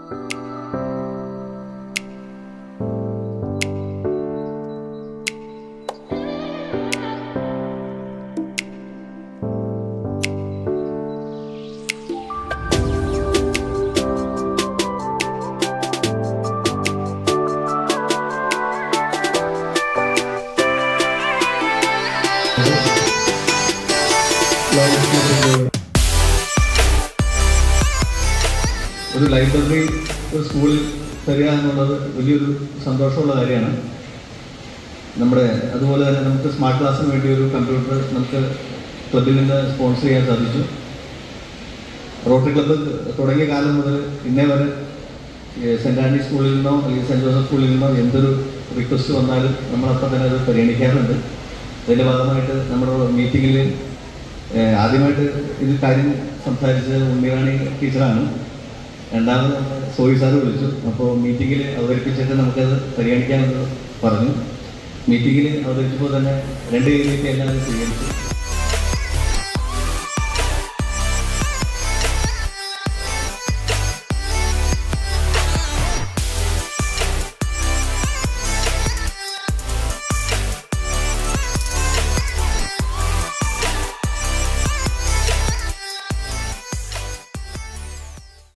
ഒരു ലൈബ്രറി ഒരു സ്കൂളിൽ തരിക എന്നുള്ളത് വലിയൊരു സന്തോഷമുള്ള കാര്യമാണ്. അതുപോലെ തന്നെ നമുക്ക് സ്മാർട്ട് ക്ലാസ്സിന് വേണ്ടി ഒരു കമ്പ്യൂട്ടർ നമുക്ക് ക്ലബിൽ നിന്ന് സ്പോൺസർ ചെയ്യാൻ സാധിച്ചു. റോട്ടറി ക്ലബ്ബ് തുടങ്ങിയ കാലം മുതൽ ഇന്നേ വരെ സെൻറ് ആൻഡ്രീസ് സ്കൂളിൽ നിന്നോ അല്ലെങ്കിൽ സെൻറ് ജോസഫ് സ്കൂളിൽ നിന്നോ എന്തൊരു റിക്വസ്റ്റ് വന്നാലും നമ്മളപ്പം തന്നെ അത് പരിഗണിക്കാറുണ്ട്. അതിൻ്റെ ഭാഗമായിട്ട് നമ്മുടെ മീറ്റിങ്ങിൽ ആദ്യമായിട്ട് ഇത് കാര്യം സംസാരിച്ചത് ഉണ്ണിറാണി ടീച്ചറാണ്. രണ്ടാമത് സോയി സാറ് വിളിച്ചു. അപ്പോൾ മീറ്റിങ്ങിൽ അവതരിപ്പിച്ചിട്ട് നമുക്കത് പരിഗണിക്കാമെന്ന് പറഞ്ഞു. മീറ്റിങ്ങിൽ അവതരിച്ചപ്പോൾ തന്നെ 2 കൈയിലേക്ക് എല്ലാവരും സ്വീകരിച്ചു.